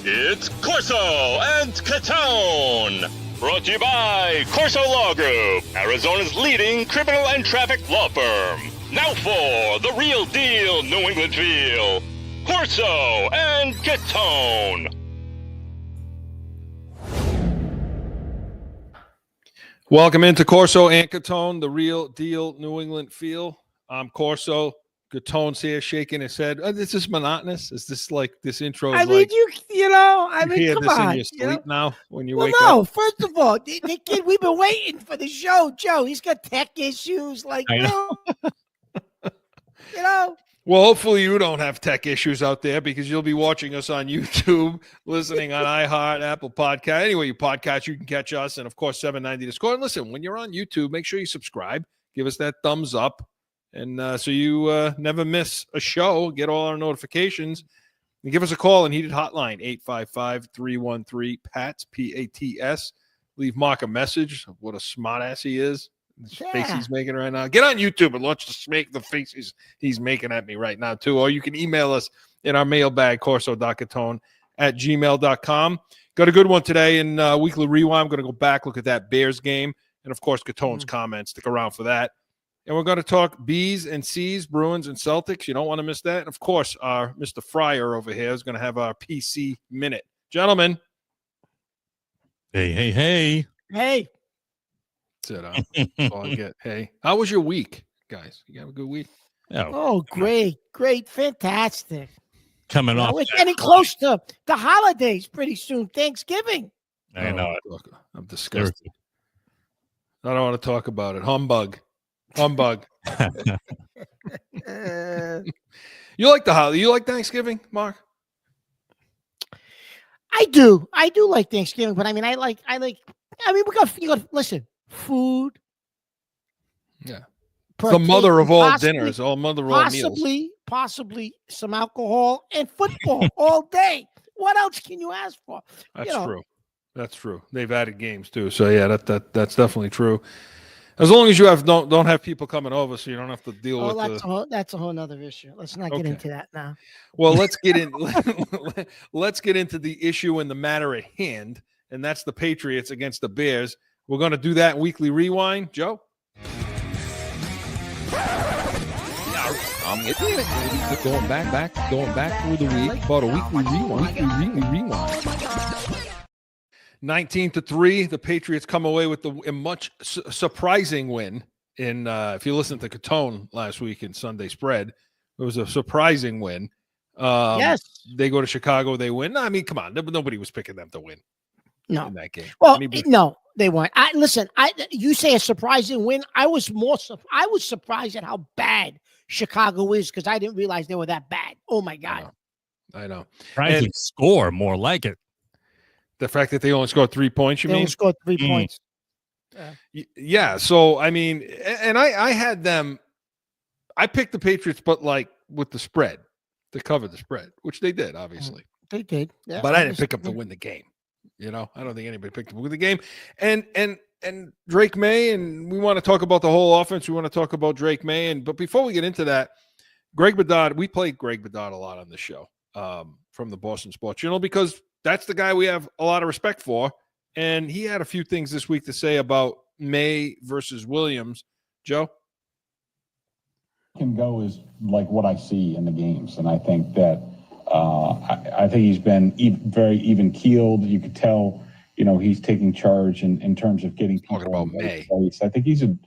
It's Corso and Catone. Brought to you by Corso Law Group, Arizona's leading criminal and traffic law firm. Now for the real deal New England feel. Corso and Catone. Welcome into Corso and Catone, the real deal New England feel. I'm Corso. Catone's here shaking his head. This is monotonous. Is this like this intro? I mean, you hear come this on, in your sleep now when you wake no, up? first of all, the kid, we've been waiting for the show, Joe. He's got tech issues. Like, Well, hopefully you don't have tech issues out there because you'll be watching us on YouTube, listening on iHeart, Apple Podcast. Anyway, you podcast, you can catch us. And, of course, 790 to score. And listen, when you're on YouTube, make sure you subscribe. Give us that thumbs up. And so you never miss a show, get all our notifications. And give us a call and heated hotline, 855-313-PATS, P-A-T-S. Leave Mark a message. What a smart ass he is. The face he's making right now. Get on YouTube and watch the faces he's making at me right now, too. Or you can email us in our mailbag, corso.catone@gmail.com. Got a good one today in Weekly Rewind. I'm going to go back, look at that Bears game. And, of course, Catone's comments. Stick around for that. And we're going to talk B's and C's, Bruins and Celtics. You don't want to miss that. And, of course, our Mr. Fryer over here is going to have our PC Minute. Gentlemen. Hey. That's it. That's all I get. Hey, how was your week, guys? You have a good week? Oh, great. Fantastic. Coming off. We're getting close to the holidays pretty soon. Thanksgiving. I know. I'm disgusted. I don't want to talk about it. Humbug. You like the holiday? You like Thanksgiving, Mark? I do like Thanksgiving, but I mean, we got listen, food. Yeah. The mother of all dinners, mother of all meals. Possibly some alcohol and football all day. What else can you ask for? That's true. They've added games too. So yeah, that's definitely true. As long as you don't have people coming over, so you don't have to deal with that's a whole nother issue. Let's not get into that now. Well, let's get in. Let's get into the issue and the matter at hand, and that's the Patriots against the Bears. We're going to do that in Weekly Rewind, Joe. I'm getting it. Going back through the week. About a Weekly Rewind. 19-3, the Patriots come away with a much surprising win. If you listen to Catone last week in Sunday Spread, it was a surprising win. Yes, they go to Chicago, they win. I mean, come on, nobody was picking them to win. No, in that game. Well, no, they weren't. You say a surprising win. I was surprised at how bad Chicago is because I didn't realize they were that bad. Oh my God, I know. Surprising score, more like it. The fact that they only scored 3 points, they only scored 3 points. Yeah. So, I mean, and I had them, I picked the Patriots, but like with the spread to cover the spread, which they did, obviously. They did. Yeah, but I didn't pick them to win the game. I don't think anybody picked them to win the game. And Drake Maye, and we want to talk about the whole offense. We want to talk about Drake Maye. But before we get into that, Greg Bedard, we played Greg Bedard a lot on the show from the Boston Sports Journal because that's the guy we have a lot of respect for. And he had a few things this week to say about Maye versus Williams. Joe? Can go is like what I see in the games. And I think that I think he's been very even keeled. You could tell, he's taking charge in terms of getting people. Talking about Maye. I think he's a,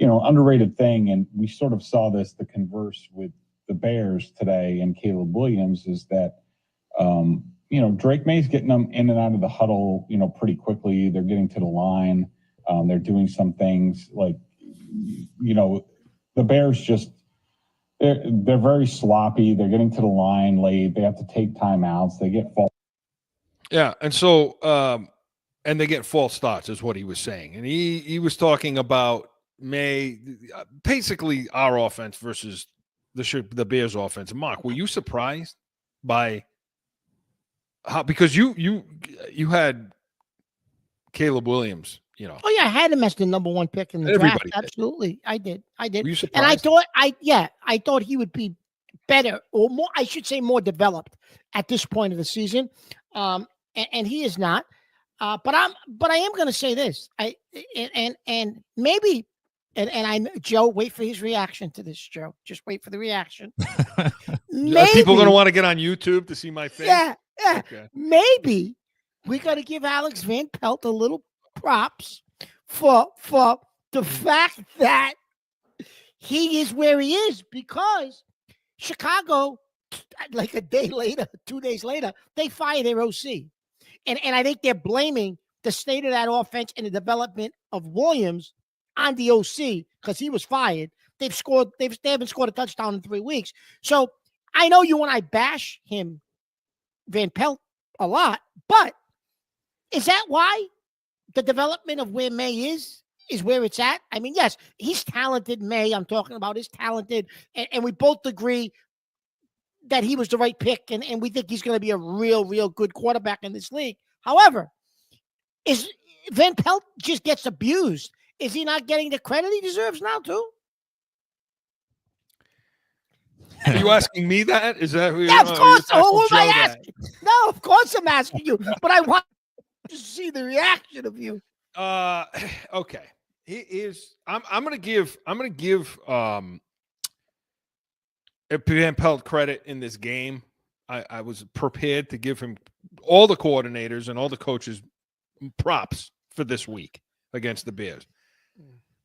underrated thing. And we sort of saw the converse with the Bears today and Caleb Williams is that, Drake Maye's getting them in and out of the huddle, pretty quickly. They're getting to the line. They're doing some things like, the Bears just, they're very sloppy. They're getting to the line late. They have to take timeouts. They get false. Yeah. And so, and they get false starts is what he was saying. And he was talking about Maye, basically our offense versus the Bears offense. Mark, were you surprised by how, because you had Caleb Williams, Oh yeah, I had him as the number one pick in the draft. Absolutely, I did. Were you surprised? And I thought he would be better or more, I should say more developed at this point of the season. And he is not. But I am going to say this. And maybe, Joe, wait for his reaction to this, Joe. Just wait for the reaction. Are Maybe, people going to want to get on YouTube to see my face? yeah. Okay. Maybe we got to give Alex Van Pelt a little props for the fact that he is where he is, because Chicago, like a day later, 2 days later, they fire their OC. And I think they're blaming the state of that offense and the development of Williams on the OC because he was fired. They haven't scored a touchdown in 3 weeks. So I know you and I bash him, Van Pelt, a lot, but is that why the development of where Maye is where it's at? I mean, yes, he's talented. Maye, I'm talking about, is talented, and we both agree that he was the right pick, and we think he's going to be a real good quarterback in this league. However, is Van Pelt just gets abused? Is he not getting the credit he deserves now too? Are you asking me that? Is that who? Yeah, of course. Who am I Joe asking? No, of course I'm asking you, but I want to see the reaction of you. Okay. I'm gonna give Van Pelt credit in this game. I was prepared to give him, all the coordinators and all the coaches, props for this week against the Bears.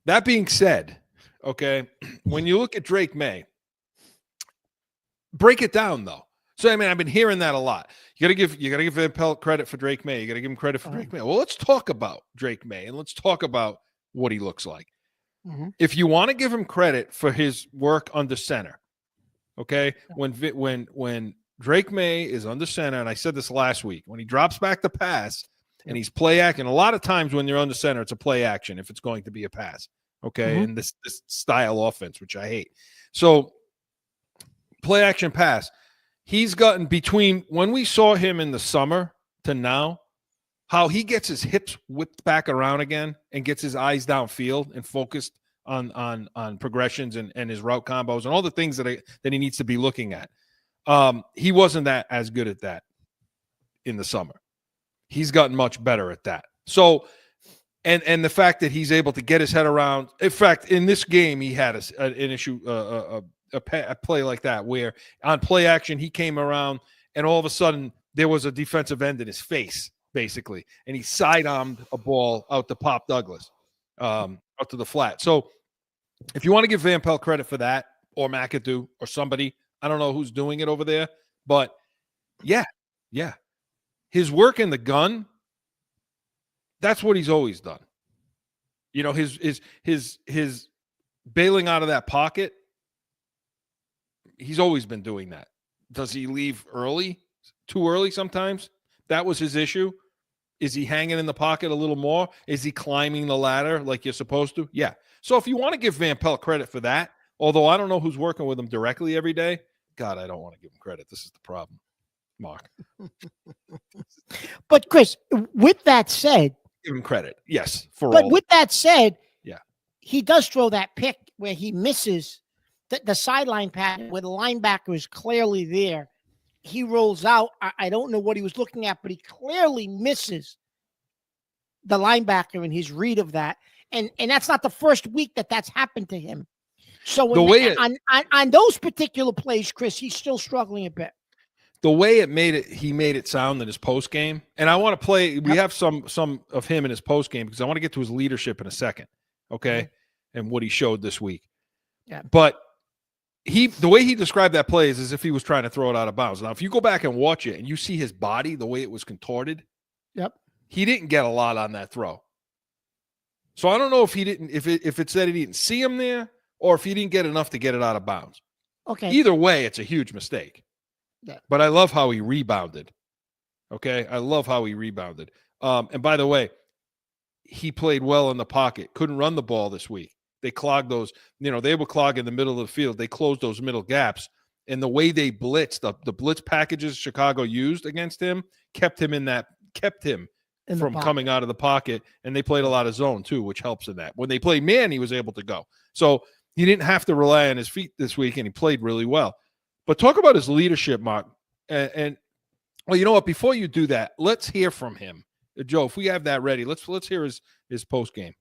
That being said, okay, when you look at Drake Maye, break it down though. So I mean, I've been hearing that a lot. You gotta give Van Pelt credit for Drake Maye. You gotta give him credit for Drake Maye. Well, let's talk about Drake Maye and let's talk about what he looks like. Mm-hmm. If you want to give him credit for his work under center, okay, when Drake Maye is under center, and I said this last week, when he drops back the pass and he's play acting, a lot of times when you're under center, it's a play action if it's going to be a pass, okay, and this style offense, which I hate. So play action pass. He's gotten between when we saw him in the summer to now, how he gets his hips whipped back around again and gets his eyes downfield and focused on progressions and his route combos and all the things that he needs to be looking at. He wasn't as good at that in the summer. He's gotten much better at that. So, and the fact that he's able to get his head around. In fact, in this game, he had an issue, a play like that where on play action he came around and all of a sudden there was a defensive end in his face, basically, and he side-armed a ball out to Pop Douglas, out to the flat. So if you want to give Van Pelt credit for that, or McAdoo, or somebody, I don't know who's doing it over there, but yeah, his work in the gun, that's what he's always done. You know, his bailing out of that pocket, he's always been doing that. Does he leave early? Too early sometimes? That was his issue. Is he hanging in the pocket a little more? Is he climbing the ladder like you're supposed to? Yeah. So if you want to give Van Pelt credit for that, although I don't know who's working with him directly every day, God, I don't want to give him credit. This is the problem, Mark. But Chris, with that said, Give him credit. Yes. But with that said, yeah, he does throw that pick where he misses the sideline pattern where the linebacker is clearly there. He rolls out. I don't know what he was looking at, but he clearly misses the linebacker in his read of that. And that's not the first week that's happened to him. So on those particular plays, Chris, he's still struggling a bit. The way he made it sound in his post game, and I want to play. We have some of him in his post game because I want to get to his leadership in a second, okay, and what he showed this week. Yeah, but the way he described that play is as if he was trying to throw it out of bounds. Now, if you go back and watch it and you see his body, the way it was contorted, he didn't get a lot on that throw. So I don't know if he didn't, if it said he didn't see him there, or if he didn't get enough to get it out of bounds. Okay. Either way, it's a huge mistake. Yeah. But I love how he rebounded. Okay. I love how he rebounded. And by the way, he played well in the pocket. Couldn't run the ball this week. They clogged those, they were clogging the middle of the field. They closed those middle gaps. And the way they blitzed, the blitz packages Chicago used against him kept him from coming out of the pocket. And they played a lot of zone too, which helps in that. When they played man, he was able to go. So he didn't have to rely on his feet this week, and he played really well. But talk about his leadership, Mark. And well, you know what? Before you do that, let's hear from him, Joe. If we have that ready, let's hear his post game.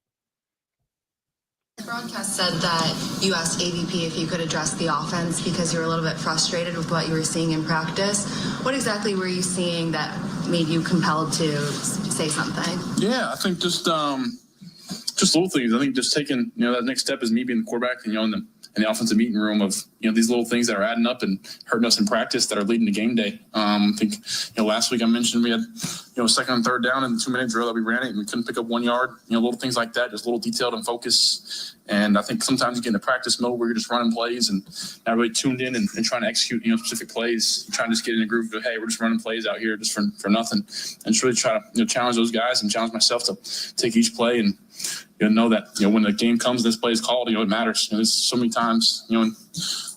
The broadcast said that you asked AVP if you could address the offense because you were a little bit frustrated with what you were seeing in practice. What exactly were you seeing that made you compelled to say something? Yeah, I think just little things. I think just taking, that next step is me being the quarterback and, in the offensive meeting room of, these little things that are adding up and hurting us in practice that are leading to game day. I think, last week I mentioned we had, second and third down in the 2-minute drill that we ran it and we couldn't pick up 1 yard, little things like that, just a little detailed and focus. And I think sometimes you get in a practice mode where you're just running plays and not really tuned in and trying to execute, specific plays, trying to just get in a groove of, hey, we're just running plays out here just for nothing. And just really try to, challenge those guys and challenge myself to take each play and, know that, when the game comes, this play is called, it matters. There's so many times,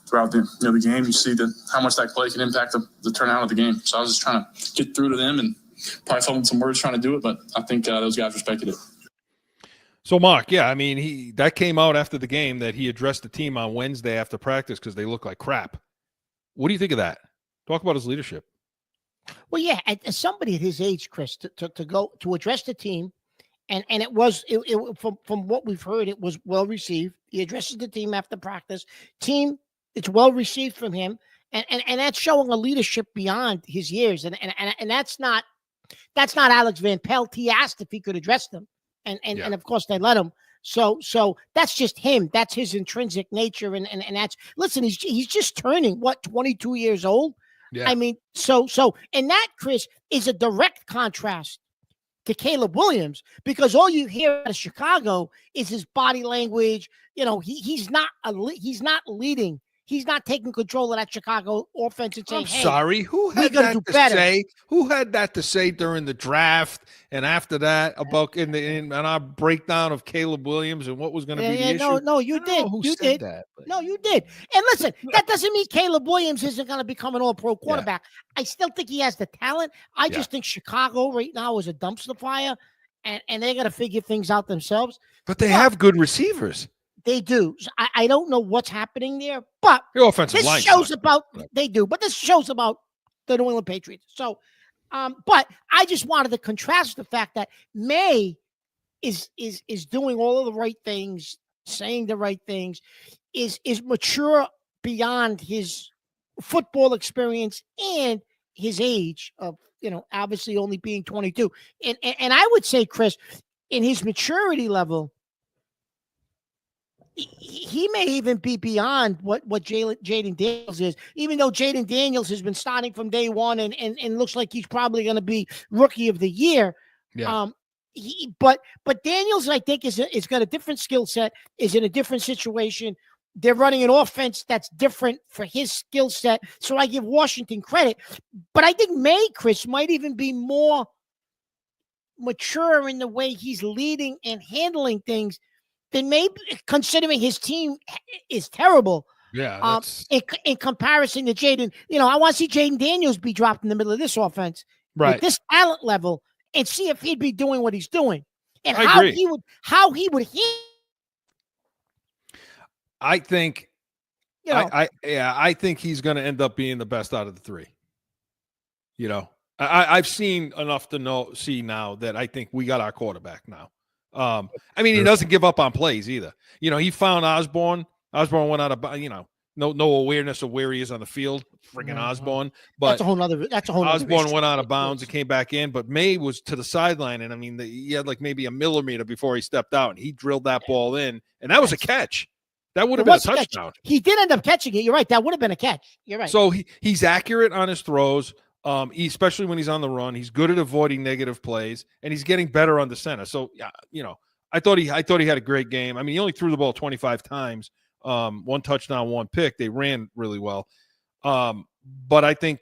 throughout the game, you see how much that play can impact the turnout of the game. So I was just trying to get through to them and probably fumbled some words trying to do it, but I think those guys respected it. So, Mark, yeah, I mean, that came out after the game that he addressed the team on Wednesday after practice because they look like crap. What do you think of that? Talk about his leadership. Well, yeah, as somebody at his age, Chris, to go to address the team, and it was from what we've heard, it was well received. He addresses the team after practice. Team, it's well received from him, and that's showing a leadership beyond his years, and that's not Alex Van Pelt. He asked if he could address them. And of course they let him. So that's just him. That's his intrinsic nature. And that's, listen, he's just turning 22 years old. Yeah. I mean, so and that, Chris, is a direct contrast to Caleb Williams, because all you hear out of Chicago is his body language. He's not leading. He's not taking control of that Chicago offense and saying, I'm sorry, who had that to say? Who had that to say during the draft and after that about in our breakdown of Caleb Williams and what was going to be the issue? No, you did. You did. No, you did. And listen, that doesn't mean Caleb Williams isn't going to become an all-pro quarterback. Yeah. I still think he has the talent. I just think Chicago right now is a dumpster fire, and they got to figure things out themselves. But they have good receivers. They do. So I don't know what's happening there, but your offensive line shows about they do. But this shows about the New England Patriots. So, but I just wanted to contrast the fact that Maye is doing all of the right things, saying the right things, is mature beyond his football experience and his age of obviously only being 22. And I would say, Chris, in his maturity level, he may even be beyond what Jaden Daniels is, even though Jaden Daniels has been starting from day one and looks like he's probably going to be rookie of the year. Yeah. But Daniels, I think, is got a different skill set, is in a different situation. They're running an offense that's different for his skill set. So I give Washington credit. But I think Maye, Chris, might even be more mature in the way he's leading and handling things than maybe, considering his team is terrible. Yeah. In comparison to Jaden, I want to see Jaden Daniels be dropped in the middle of this offense, right, with this talent level, and see if he'd be doing what he's doing, and how he would handle. I think, I think he's going to end up being the best out of the three. I've seen enough to see now that I think we got our quarterback now. I mean, he doesn't give up on plays either. He found Osborne. Osborne went out of, no awareness of where he is on the field. Friggin' Osborne. But that's a whole nother Osborne went out of bounds and came back in. But Maye was to the sideline, and I mean, he had like maybe a millimeter before he stepped out, and he drilled that ball in, and that was a catch. That would have been a touchdown. He did end up catching it. You're right. That would have been a catch. You're right. So he's accurate on his throws. Especially when he's on the run, he's good at avoiding negative plays, and he's getting better on the center. So, I thought he had a great game. I mean, he only threw the ball 25 times, 1 touchdown, 1 pick. They ran really well. But I think,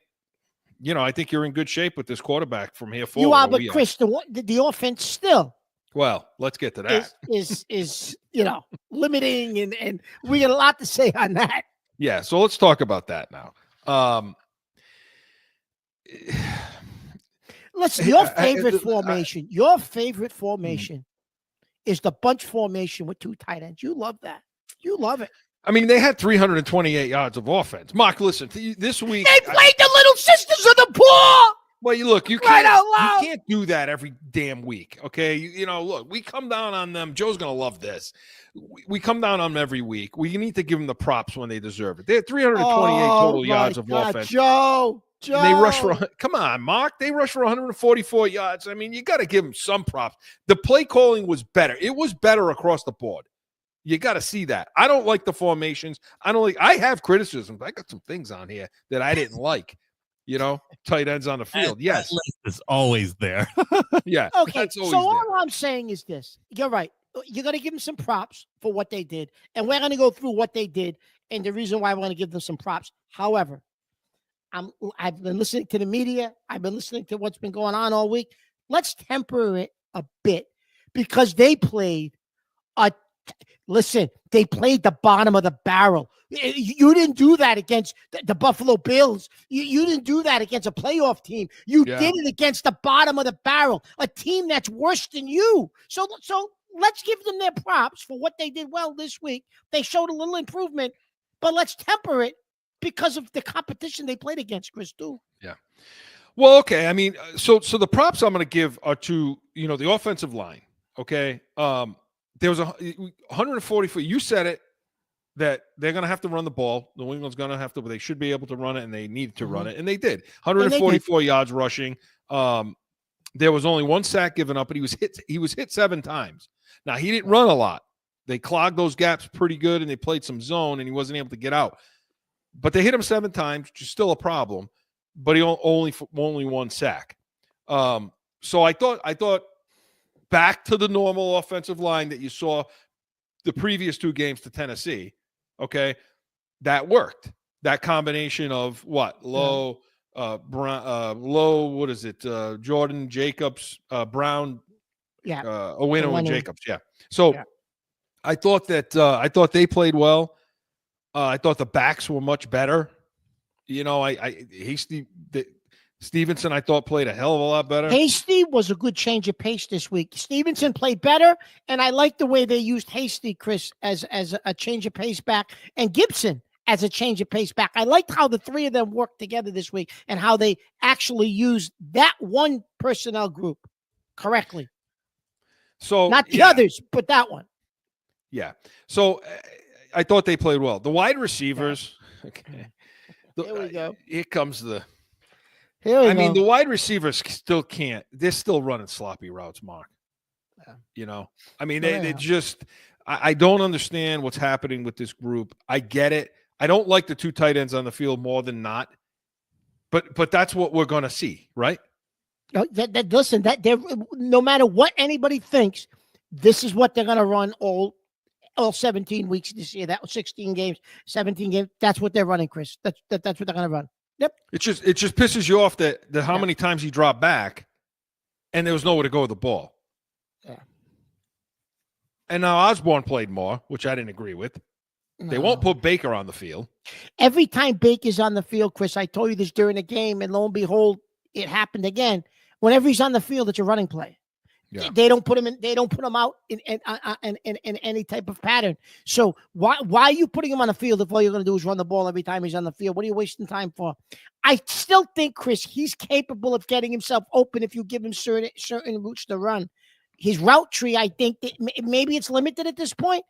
I think you're in good shape with this quarterback from here forward. You are, but Chris, the offense still. Well, let's get to that. Is limiting, and we got a lot to say on that. Yeah, so let's talk about that now. Listen, your favorite formation is the bunch formation with 2 tight ends. You love that. You love it. I mean, they had 328 yards of offense. Mark, listen, this week They played the Little Sisters of the Poor. Well, you look, you Right can't, out loud. you can't do that every damn week, okay? You know, look, we come down on them. Joe's going to love this. We come down on them every week. We need to give them the props when they deserve it. They had 328 total yards of offense. Joe. And they rush for, come on, Mark. They rushed for 144 yards. I mean, you got to give them some props. The play calling was better. It was better across the board. You got to see that. I don't like the formations. I have criticisms. I got some things on here that I didn't like. You know, tight ends on the field. Yes. That list is always there. Yeah. Okay. So all I'm saying is this. You're right. You're going to give them some props for what they did. And we're going to go through what they did and the reason why I want to give them some props. However, I've been listening to the media. I've been listening to what's been going on all week. Let's temper it a bit because they played they played the bottom of the barrel. You didn't do that against the Buffalo Bills. You didn't do that against a playoff team. You did it against the bottom of the barrel, a team that's worse than you. So let's give them their props for what they did well this week. They showed a little improvement, but let's temper it because of the competition they played against, Chris, too. Yeah. Well, okay. I mean, so the props I'm going to give are to, the offensive line, okay? There was 144. You said it, that they're going to have to run the ball. New England's going to have to, but they should be able to run it, and they needed to run it, and they did. 144 yards rushing. There was only one sack given up, but he was hit 7 times. Now, he didn't run a lot. They clogged those gaps pretty good, and they played some zone, and he wasn't able to get out. But they hit him 7 times, which is still a problem, but he only one sack. So I thought back to the normal offensive line that you saw the previous 2 games to Tennessee, okay, that worked. That combination of Lowe, what is it? Jordan, Jacobs, Brown, Owino, and Jacobs. Yeah. So I thought they played well. I thought the backs were much better. Stevenson, I thought, played a hell of a lot better. Hasty was a good change of pace this week. Stevenson played better, and I like the way they used Hasty, Chris, as a change of pace back, and Gibson as a change of pace back. I liked how the 3 of them worked together this week and how they actually used that one personnel group correctly. So not the others, but that one. Yeah. So I thought they played well. The wide receivers. Okay. Here we go. Here comes the. I mean, the wide receivers still can't. They're still running sloppy routes, Mark. Yeah. I mean, they just. I don't understand what's happening with this group. I get it. I don't like the 2 tight ends on the field more than not. But that's what we're going to see, right? Listen, no matter what anybody thinks, this is what they're going to run all 17 weeks this year. That was 16 games, 17 games. That's what they're running, Chris. That's what they're going to run. Yep. It just pisses you off that how many times he dropped back and there was nowhere to go with the ball. Yeah. And now Osborne played more, which I didn't agree with. No. They won't put Baker on the field. Every time Baker's on the field, Chris, I told you this during the game, and lo and behold, it happened again. Whenever he's on the field, it's a running play. Yeah. They don't put him in. They don't put him out in any type of pattern. So why are you putting him on the field if all you're going to do is run the ball every time he's on the field? What are you wasting time for? I still think, Chris, he's capable of getting himself open if you give him certain routes to run. His route tree, I think that maybe it's limited at this point,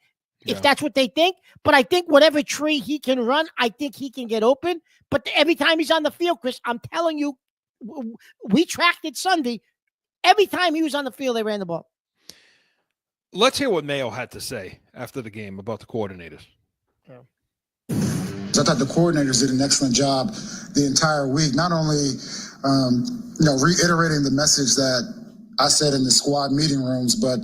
if that's what they think. But I think whatever tree he can run, I think he can get open. But every time he's on the field, Chris, I'm telling you, we tracked it Sunday. Every time he was on the field, they ran the ball. Let's hear what Mayo had to say after the game about the coordinators. I thought the coordinators did an excellent job the entire week, not only reiterating the message that I said in the squad meeting rooms, but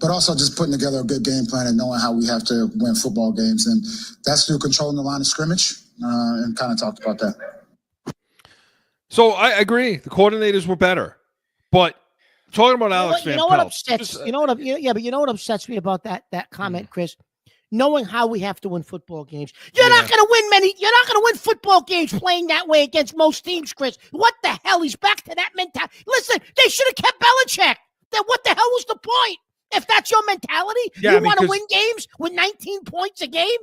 also just putting together a good game plan and knowing how we have to win football games. And that's through controlling the line of scrimmage, and kind of talked about that. So I agree. The coordinators were better. But talking about Alex Van Pelt. You know what upsets me about that comment, Chris? Knowing how we have to win football games. You're not going to win football games playing that way against most teams, Chris. What the hell? He's back to that mentality. Listen, they should have kept Belichick. Then what the hell was the point? If that's your mentality, you want to win games with 19 points a game?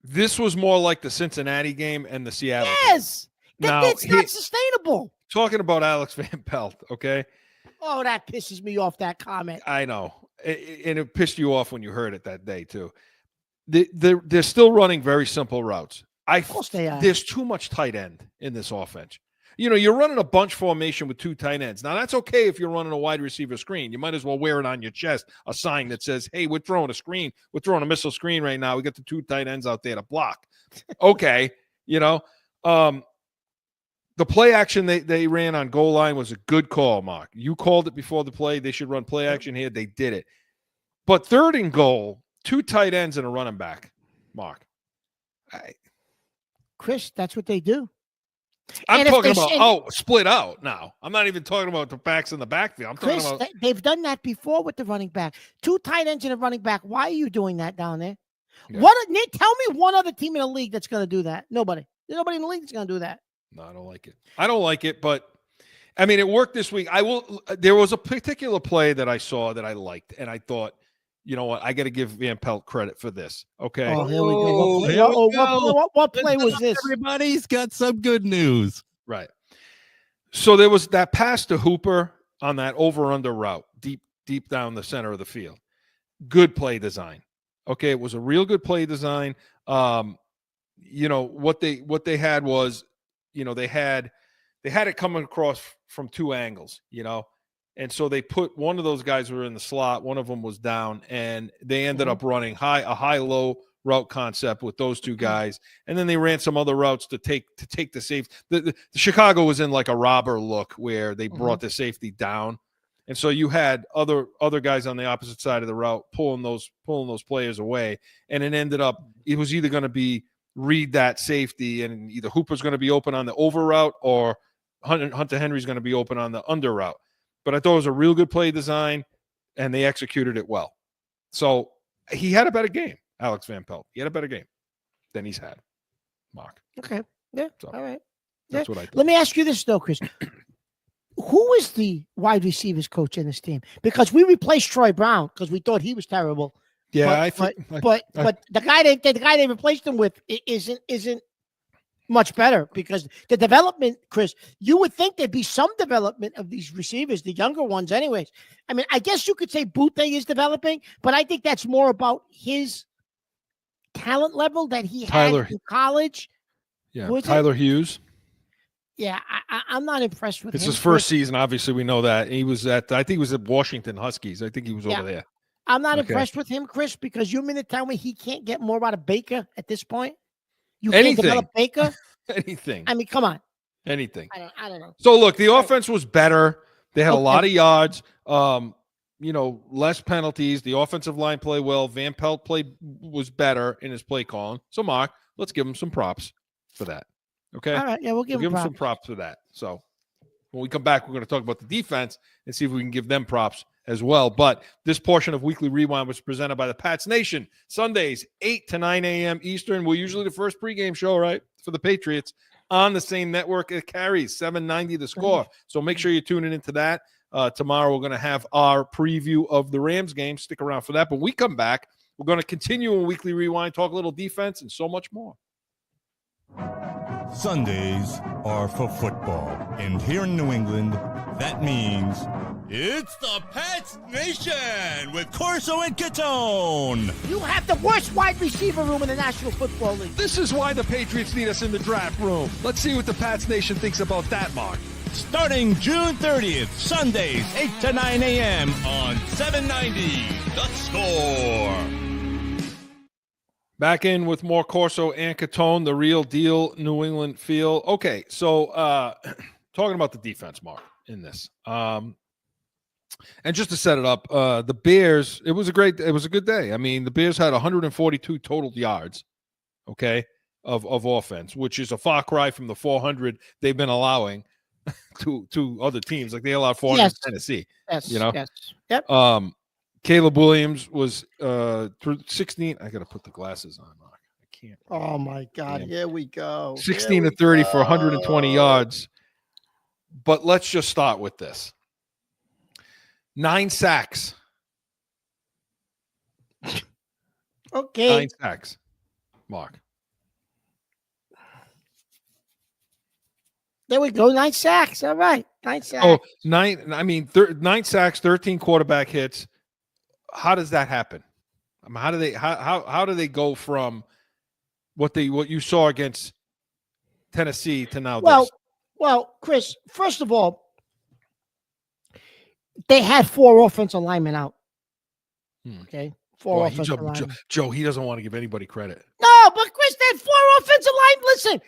This was more like the Cincinnati game and the Seattle game. Yes. Now, That's not sustainable. Talking about Alex Van Pelt, okay? Oh, that pisses me off, that comment. I know. And it pissed you off when you heard it that day, too. They're still running very simple routes. Of course they are. There's too much tight end in this offense. You're running a bunch formation with 2 tight ends. Now, that's okay if you're running a wide receiver screen. You might as well wear it on your chest, a sign that says, hey, we're throwing a screen. We're throwing a missile screen right now. We got the 2 tight ends out there to block. Okay, the play action they ran on goal line was a good call, Mark. You called it before the play. They should run play action here. They did it. But 3rd and goal, 2 tight ends and a running back, Mark. Chris, that's what they do. I'm talking about, split out now. I'm not even talking about the backs in the backfield. I'm Chris, talking about. They've done that before with the running back. 2 tight ends and a running back. Why are you doing that down there? Yeah. Tell me one other team in the league that's going to do that. Nobody. There's nobody in the league that's going to do that. No, I don't like it. I don't like it, but I mean, it worked this week. There was a particular play that I saw that I liked, and I thought, you know what? I got to give Van Pelt credit for this. Okay. Oh, here we go. What play was this? Everybody's got some good news. Right. So there was that pass to Hooper on that over-under route, deep down the center of the field. Good play design. Okay, it was a real good play design. What they had was, they had it coming across from 2 angles, and so they put one of those guys were in the slot, one of them was down, and they ended up running a high-low route concept with those 2 guys, and then they ran some other routes to take the safety. The Chicago was in like a robber look where they brought the safety down, and so you had other guys on the opposite side of the route pulling those players away, and it was either going to be read that safety, and either Hooper's going to be open on the over route or Hunter Henry's going to be open on the under route. But I thought it was a real good play design, and they executed it well. So he had a better game, Alex Van Pelt. He had a better game than he's had, Mark. Okay. Yeah. So, all right. That's what I thought. Let me ask you this, though, Chris. Who is the wide receivers coach in this team? Because we replaced Troy Brown because we thought he was terrible. Yeah, but the guy they replaced him with isn't much better because the development, Chris, you would think there'd be some development of these receivers, the younger ones anyways. I mean, I guess you could say Booth is developing, but I think that's more about his talent level that he had in college. Yeah, Tyler Hughes. Yeah, I'm not impressed with him. It's his first season, obviously, we know that. I think he was at Washington Huskies. I think he was over there. I'm not impressed with him, Chris, because you mean to tell me he can't get more out of Baker at this point? You can't develop Baker? Anything. I mean, come on. Anything. I don't know. So, look, the offense was better. They had a lot of yards, less penalties. The offensive line played well. Van Pelt was better in his play calling. So, Mark, let's give him some props for that. Okay? All right. Yeah, we'll give him some props for that. So, when we come back, we're going to talk about the defense and see if we can give them props as well. But this portion of Weekly Rewind was presented by the Pats Nation. Sundays, 8 to 9 a.m. Eastern. We're usually the first pregame show, right, for the Patriots on the same network. It carries 790 The Score. So make sure you're tuning into that. Tomorrow we're going to have our preview of the Rams game. Stick around for that. But when we come back, we're going to continue in Weekly Rewind, talk a little defense, and so much more. Sundays are for football. And here in New England, that means it's the Pats Nation with Corso and Catone. You have the worst wide receiver room in the National Football League. This is why the Patriots need us in the draft room. Let's see what the Pats Nation thinks about that, Mark. Starting June 30th, Sundays, 8 to 9 a.m. on 790 The Score. Back in with more Corso and Catone, the real deal New England feel. Okay, so talking about the defense, Mark, in this. And just to set it up, the Bears, it was a good day. I mean, the Bears had 142 total yards, okay, of offense, which is a far cry from the 400 they've been allowing to other teams. Like they allowed 400 in Tennessee. Yes. Yes. Yep. Caleb Williams was 16. I got to put the glasses on, Mark. I can't. Oh, my God. Damn. Here we go. 16 to 30 for 120 yards. But let's just start with this. 9 sacks. Okay. 9 sacks, Mark. There we go. 9 sacks. All right. 9 sacks. Oh, 9 sacks, 13 quarterback hits. How does that happen? I mean, how do they go from what you saw against Tennessee to now this? Well, Chris, first of all, they had 4 offensive linemen out. Okay. 4 offensive linemen. Joe, he doesn't want to give anybody credit. No, but Chris, they had 4 offensive linemen.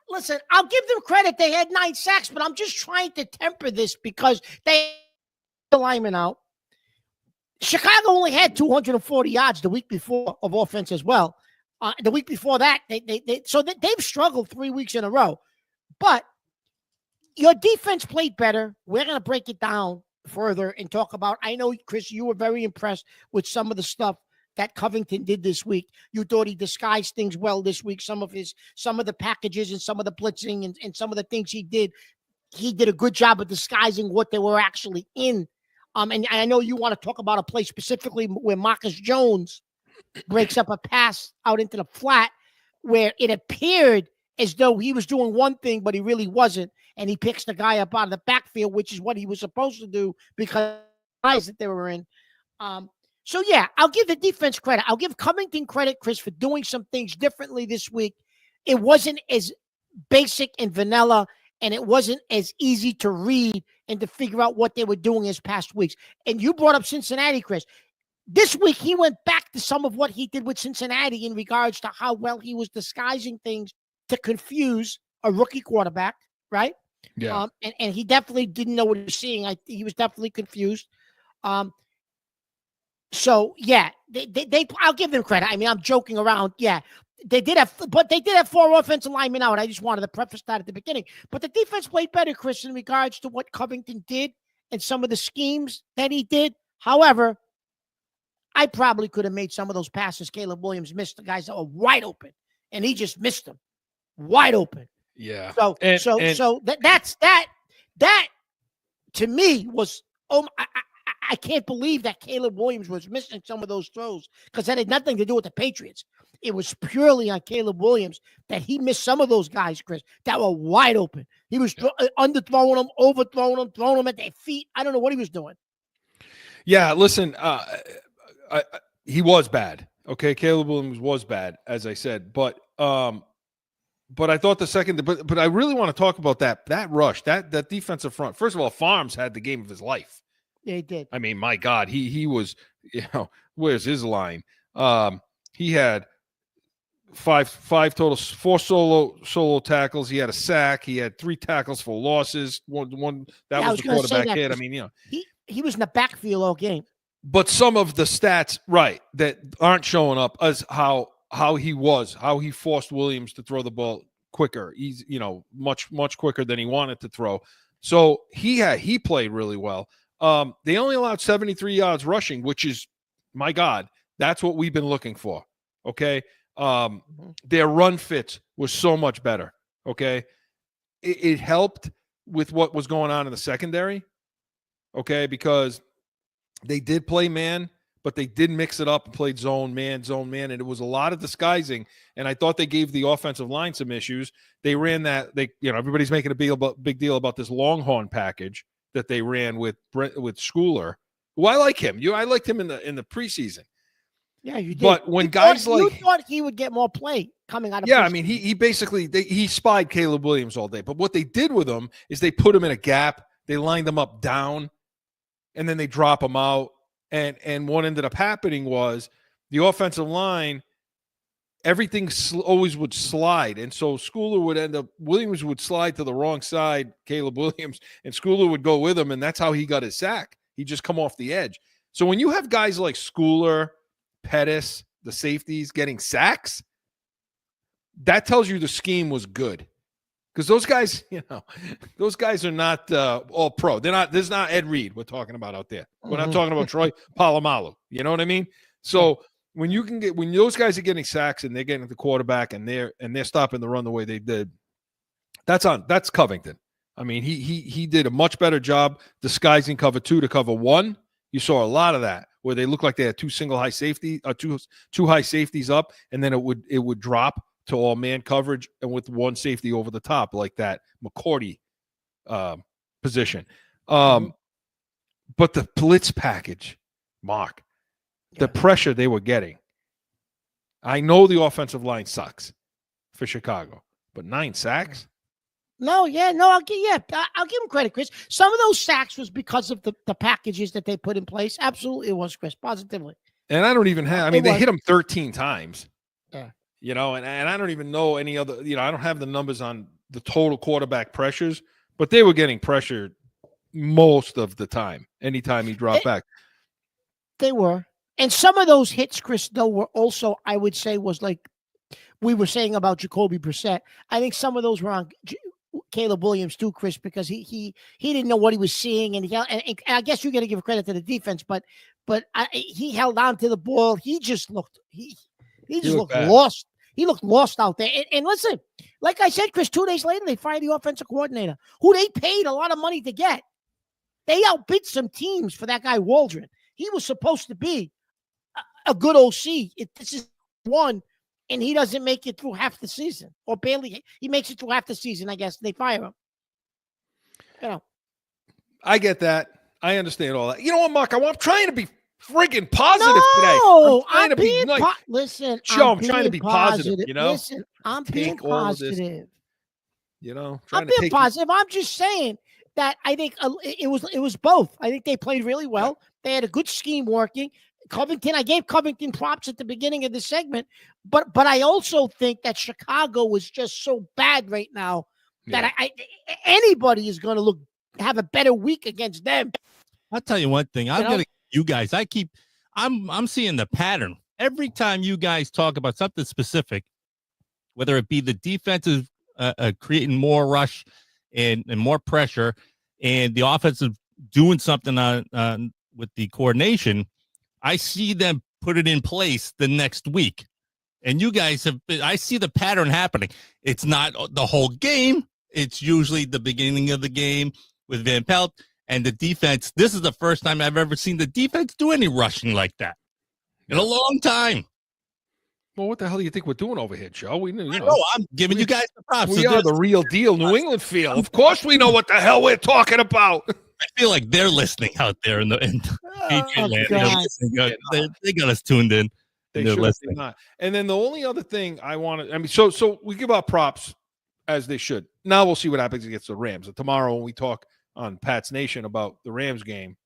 Listen, I'll give them credit. They had 9 sacks, but I'm just trying to temper this because they had the linemen out. Chicago only had 240 yards the week before of offense as well. The week before that, they've struggled 3 weeks in a row. But your defense played better. We're going to break it down further and talk about. I know, Chris, you were very impressed with some of the stuff that Covington did this week. You thought he disguised things well this week. Some of the packages and some of the blitzing and some of the things he did a good job of disguising what they were actually in. And I know you want to talk about a play specifically where Marcus Jones breaks up a pass out into the flat where it appeared as though he was doing one thing, but he really wasn't. And he picks the guy up out of the backfield, which is what he was supposed to do because of the eyes that they were in. So, yeah, I'll give the defense credit. I'll give Covington credit, Chris, for doing some things differently this week. It wasn't as basic and vanilla, and it wasn't as easy to read and to figure out what they were doing as past weeks. And you brought up Cincinnati, Chris. This week, he went back to some of what he did with Cincinnati in regards to how well he was disguising things to confuse a rookie quarterback, right? Yeah. And he definitely didn't know what he was seeing. He was definitely confused. So, yeah, they I'll give them credit. I mean, I'm joking around. Yeah, they did have 4 offensive linemen out. I just wanted to preface that at the beginning. But the defense played better, Chris, in regards to what Covington did and some of the schemes that he did. However, I probably could have made some of those passes Caleb Williams missed, the guys that were wide open, and he just missed them wide open. Yeah. So that to me was, I can't believe that Caleb Williams was missing some of those throws because that had nothing to do with the Patriots. It was purely on Caleb Williams that he missed some of those guys, Chris, that were wide open. He was underthrowing them, overthrowing them, throwing them at their feet. I don't know what he was doing. Yeah, listen, he was bad. Okay, Caleb Williams was bad, as I said, but I thought the second, but I really want to talk about that rush, that defensive front. First of all, Farms had the game of his life. Yeah, he did. I mean, my God, he was, where's his line? He had five total, 4 solo tackles. He had a sack. He had 3 tackles for losses. One that was the quarterback hit. I mean, he was in the backfield all game. But some of the stats, right, that aren't showing up as how he forced Williams to throw the ball quicker. He's, much quicker than he wanted to throw. So he played really well. They only allowed 73 yards rushing, which is, my God, that's what we've been looking for. Okay. Their run fits was so much better. Okay. It helped with what was going on in the secondary. Okay. Because they did play man, but they did mix it up and played zone man. And it was a lot of disguising. And I thought they gave the offensive line some issues. They ran that, everybody's making a big deal about this Longhorn package that they ran with Schooler, who I like him. I liked him in the preseason. Yeah, you did. But when you thought he would get more play coming out of. Yeah, I mean, he basically he spied Caleb Williams all day. But what they did with him is they put him in a gap. They lined him up down, and then they drop him out. And what ended up happening was the offensive line, everything always would slide. And so Williams would slide to the wrong side, Caleb Williams, and Schooler would go with him. And that's how he got his sack. He just come off the edge. So when you have guys like Schooler, Pettis, the safeties getting sacks, that tells you the scheme was good. Because those guys, those guys are not all pro. There's not Ed Reed we're talking about out there. We're not talking about Troy Polamalu. You know what I mean? So when those guys are getting sacks and they're getting the quarterback and they're stopping the run the way they did, that's Covington. I mean, he did a much better job disguising cover 2 to cover 1. You saw a lot of that where they looked like they had 2 high safeties up, and then it would drop to all man coverage and with one safety over the top, like that McCourty position. But the blitz package, Mark, the pressure they were getting. I know the offensive line sucks for Chicago, but 9 sacks? I'll give him credit, Chris. Some of those sacks was because of the packages that they put in place. Absolutely, it was, Chris, positively. And I don't even have. I mean, they hit him 13 times. Yeah. You know, and I don't even know any other. You know, I don't have the numbers on the total quarterback pressures, but they were getting pressured most of the time. Anytime he dropped back, they were. And some of those hits, Chris, though, were also, I would say, was like we were saying about Jacoby Brissett. I think some of those were on Caleb Williams too, Chris, because he didn't know what he was seeing, and I guess you got to give credit to the defense, but he held on to the ball. He just looked looked lost. He looked lost out there. And listen, like I said, Chris, 2 days later they fired the offensive coordinator, who they paid a lot of money to get. They outbid some teams for that guy Waldron. He was supposed to be a good OC. This is one. And he doesn't make it through half the season, or barely. He makes it through half the season, I guess. They fire him. You know. I get that. I understand all that. You know what, Mark? I'm trying to be friggin' positive today. I'm being listen, Joe, I'm trying to be positive. You know, listen, I'm being positive. You know, I'm being positive. I'm just saying that I think it was both. I think they played really well. They had a good scheme working. Covington, I gave Covington props at the beginning of the segment, but I also think that Chicago was just so bad right now that anybody is going to have a better week against them. I'll tell you one thing. You guys, I'm seeing the pattern every time you guys talk about something specific, whether it be the defensive creating more rush and more pressure, and the offensive doing something on with the coordination. I see them put it in place the next week. And you guys I see the pattern happening. It's not the whole game. It's usually the beginning of the game with Van Pelt and the defense. This is the first time I've ever seen the defense do any rushing like that in a long time. Well, what the hell do you think we're doing over here, Joe? I know, I'm giving you guys the props. We are the real deal New England feel. Of course we know what the hell we're talking about. I feel like they're listening out there in Patriot land. They got us tuned in. They're listening. Not. And then the only other thing so we give out props as they should. Now we'll see what happens against the Rams. And tomorrow when we talk on Pat's Nation about the Rams game,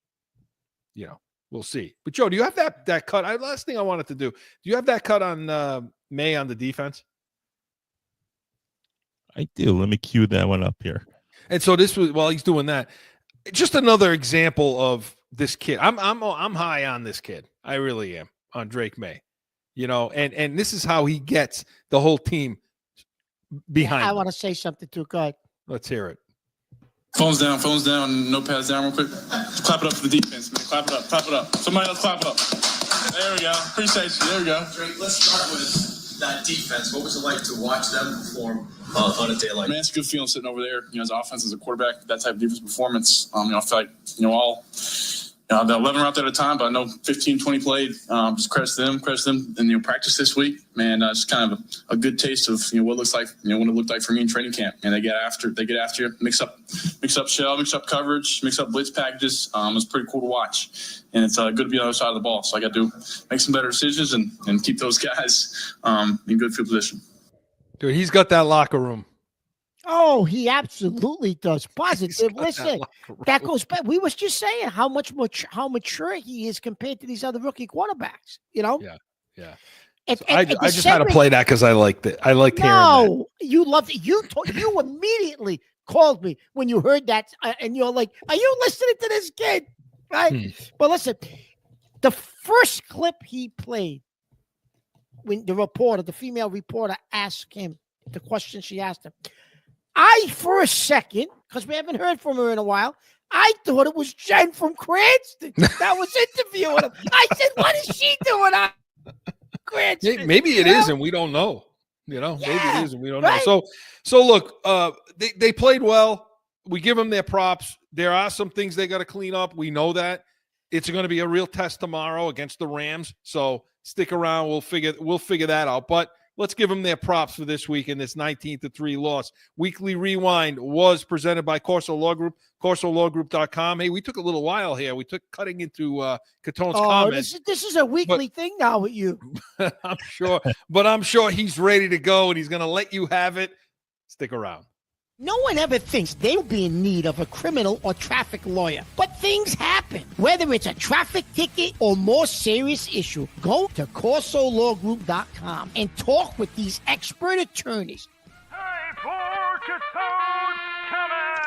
we'll see. But Joe, do you have that cut? Last thing I wanted to do. Do you have that cut on Maye on the defense? I do. Let me cue that one up here. And so this was while he's doing that. Just another example of this kid. I'm high on this kid. I really am on Drake Maye. And this is how he gets the whole team behind him. I want to say something too. Go ahead. Let's hear it. Phones down, notepads down real quick. Clap it up for the defense, man. Clap it up. Somebody else clap it up. There we go. Appreciate you. There we go. Drake, let's start with that defense. What was it like to watch them perform on a day like that? Man, it's a good feeling sitting over there, as offense, as a quarterback, that type of defense performance. I feel like, the 11 were out there at a time, but I know 15, 20 played. Just credit to them, and practice this week. Man, it's kind of a good taste of what it looks like. What it looked like for me in training camp. And they get after you, mix up shell, mix up coverage, mix up blitz packages. It's pretty cool to watch, and it's good to be on the other side of the ball. So I got to make some better decisions and keep those guys in good field position. Dude, he's got that locker room. Oh, he absolutely does. Positive. Listen, that goes back. We was just saying how mature he is compared to these other rookie quarterbacks. Yeah. And, so I just had to play that because I liked it. I liked hearing that. No, you loved it. You immediately called me when you heard that, and you're like, "Are you listening to this kid?" Right? But listen, the first clip he played when the female reporter asked him the question she asked him. For a second, because we haven't heard from her in a while, I thought it was Jen from Cranston that was interviewing him. I said, what is she doing on Cranston? Maybe it is, and we don't know. Maybe it is, and we don't know. So look, they played well. We give them their props. There are some things they got to clean up. We know that. It's going to be a real test tomorrow against the Rams. So stick around. We'll figure that out. But let's give them their props for this week in this 19-3 loss. Weekly Rewind was presented by Corso Law Group, corsolawgroup.com. Hey, we took a little while here. We took cutting into Catone's comments. This is a weekly thing now with you. I'm sure he's ready to go, and he's going to let you have it. Stick around. No one ever thinks they'll be in need of a criminal or traffic lawyer. But things happen. Whether it's a traffic ticket or more serious issue, go to CorsoLawGroup.com and talk with these expert attorneys. Time for Catone's comment!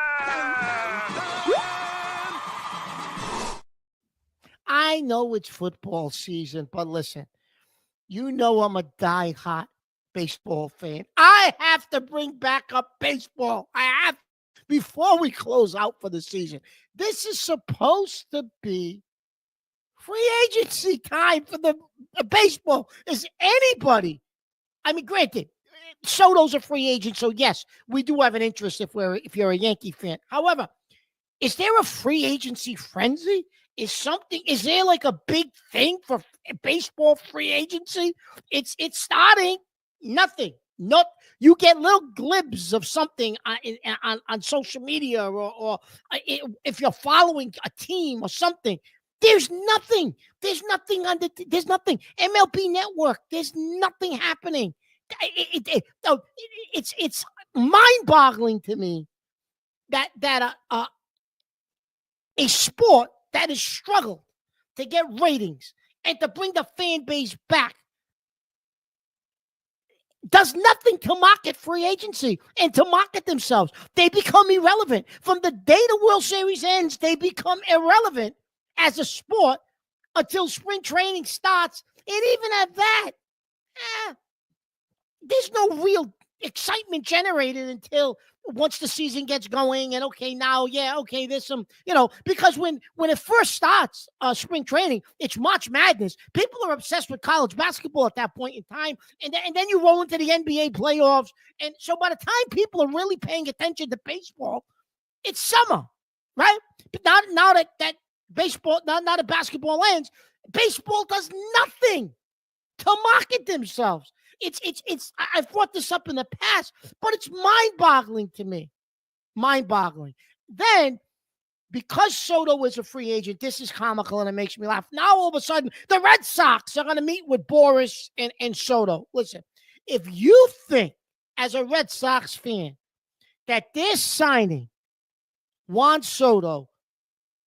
I know it's football season, but listen, you know I'm a die-hard baseball fan. I have to bring back up baseball. I have, before we close out for the season. This is supposed to be free agency time for the baseball. Is anybody? I mean, granted, Soto's a free agent, so yes, we do have an interest if you're a Yankee fan. However, is there a free agency frenzy? Is there like a big thing for baseball free agency? It's starting. Nothing. Not you get little glimpses of something on social media or if you're following a team or something. There's nothing. There's nothing there's nothing. MLB Network. There's nothing happening. It's mind-boggling to me that a sport that has struggled to get ratings and to bring the fan base back does nothing to market free agency and to market themselves. They become irrelevant. From the day the World Series ends, they become irrelevant as a sport until spring training starts. And even at that, there's no real excitement generated until once the season gets going and there's some, because when it first starts spring training, it's March Madness. People are obsessed with college basketball at that point in time. And then you roll into the NBA playoffs. And so by the time people are really paying attention to baseball, it's summer, right? But now that baseball, now that basketball ends, baseball does nothing to market themselves. I've brought this up in the past, but it's mind-boggling to me. Mind-boggling. Then, because Soto is a free agent, this is comical and it makes me laugh. Now, all of a sudden, the Red Sox are going to meet with Boris and Soto. Listen, if you think, as a Red Sox fan, that they're signing Juan Soto,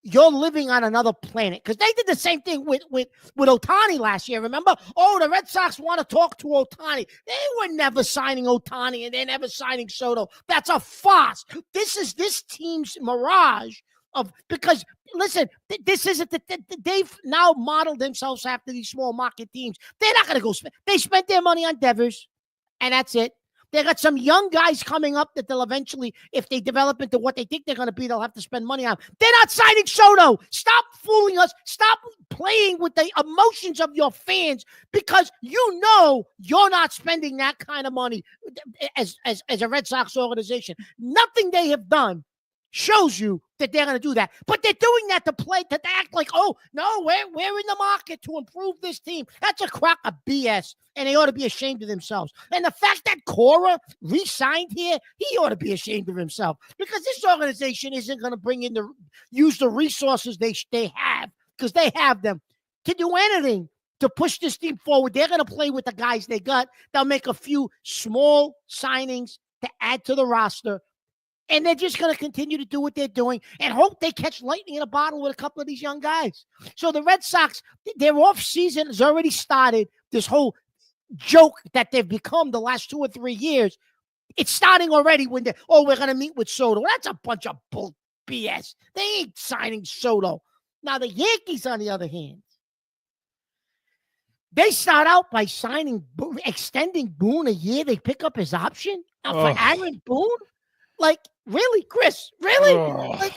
you're living on another planet. Because they did the same thing with Ohtani last year. Remember? Oh, the Red Sox want to talk to Ohtani. They were never signing Ohtani, and they're never signing Soto. That's a farce. This is this team's mirage because listen, this isn't they've now modeled themselves after these small market teams. They're not going to go spend. They spent their money on Devers, and that's it. They got some young guys coming up that they'll eventually, if they develop into what they think they're going to be, they'll have to spend money on. They're not signing Soto. Stop fooling us. Stop playing with the emotions of your fans because you know you're not spending that kind of money as a Red Sox organization. Nothing they have done shows you that they're going to do that. But they're doing that to act like, oh, no, we're in the market to improve this team. That's a crock of BS, and they ought to be ashamed of themselves. And the fact that Cora re-signed here, he ought to be ashamed of himself because this organization isn't going to use the resources they have, because they have them, to do anything to push this team forward. They're going to play with the guys they got. They'll make a few small signings to add to the roster. And they're just going to continue to do what they're doing and hope they catch lightning in a bottle with a couple of these young guys. So the Red Sox, their off-season has already started. This whole joke that they've become the last 2 or 3 years, it's starting already when we're going to meet with Soto. That's a bunch of bull BS. They ain't signing Soto. Now, the Yankees, on the other hand, they start out by extending Boone a year. They pick up his option for Aaron Boone. Like, really, Chris? Really? Like,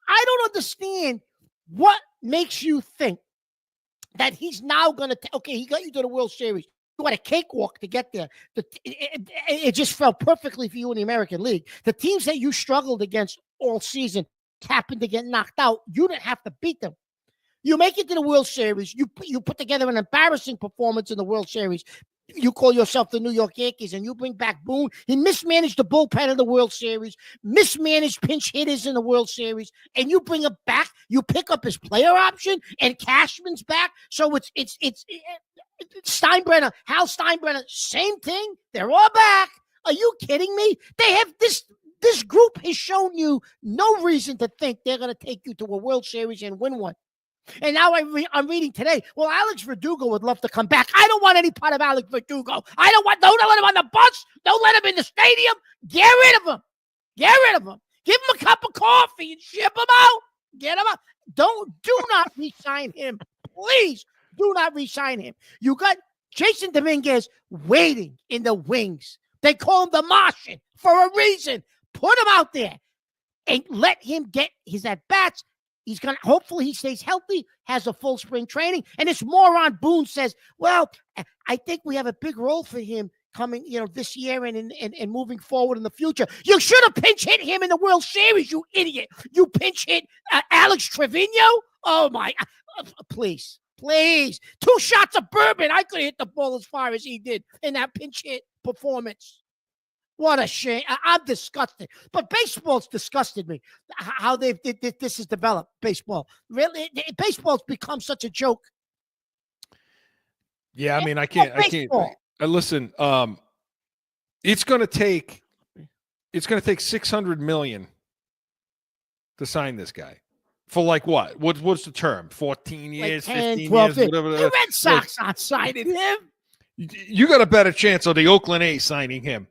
I don't understand what makes you think that he's now going to he got you to the World Series. You had a cakewalk to get there. It just fell perfectly for you in the American League. The teams that you struggled against all season happened to get knocked out. You didn't have to beat them. You make it to the World Series. You put together an embarrassing performance in the World Series. You call yourself the New York Yankees, and you bring back Boone. He mismanaged the bullpen in the World Series, mismanaged pinch hitters in the World Series, and you bring him back. You pick up his player option, and Cashman's back. So it's Steinbrenner, Hal Steinbrenner, same thing. They're all back. Are you kidding me? They have this group has shown you no reason to think they're going to take you to a World Series and win one. And now I'm reading today, well, Alex Verdugo would love to come back. I don't want any part of Alex Verdugo. Don't let him on the bus. Don't let him in the stadium. Get rid of him. Get rid of him. Give him a cup of coffee and ship him out. Get him out. Do not re-sign him. Please do not re-sign him. You got Jason Dominguez waiting in the wings. They call him the Martian for a reason. Put him out there and let him get his at-bats. He's going to, hopefully he stays healthy, has a full spring training. And this moron Boone says, well, I think we have a big role for him coming, this year and moving forward in the future. You should have pinch hit him in the World Series, you idiot. You pinch hit Alex Trevino? Oh, my. Please. 2 shots of bourbon. I could hit the ball as far as he did in that pinch hit performance. What a shame. I'm disgusted. But baseball's disgusted me. How this has developed, baseball. Really, baseball's become such a joke. Yeah, I mean, I can't. Listen, it's going to take $600 million to sign this guy. For like what? What's the term? 14 years, like 10, 15 12, years, whatever. The Red Sox aren't signing him. You got a better chance of the Oakland A's signing him.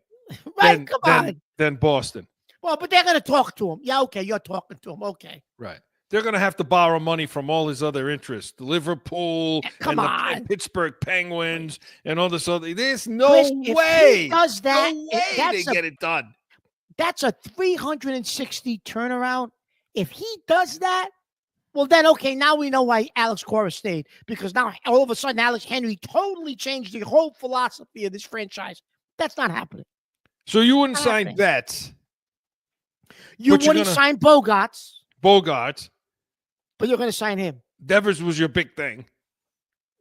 Right, come on. Than Boston. Well, but they're going to talk to him. Yeah, okay, you're talking to him. Okay. Right. They're going to have to borrow money from all his other interests. Liverpool, the Pittsburgh Penguins, and all this other. There's no Chris, way. If he does that, no way they get it done. That's a 360 turnaround. If he does that, well, then, okay, now we know why Alex Cora stayed. Because now, all of a sudden, Alex Henry totally changed the whole philosophy of this franchise. That's not happening. So you wouldn't sign Betts. You wouldn't sign Bogarts. But you're going to sign him. Devers was your big thing.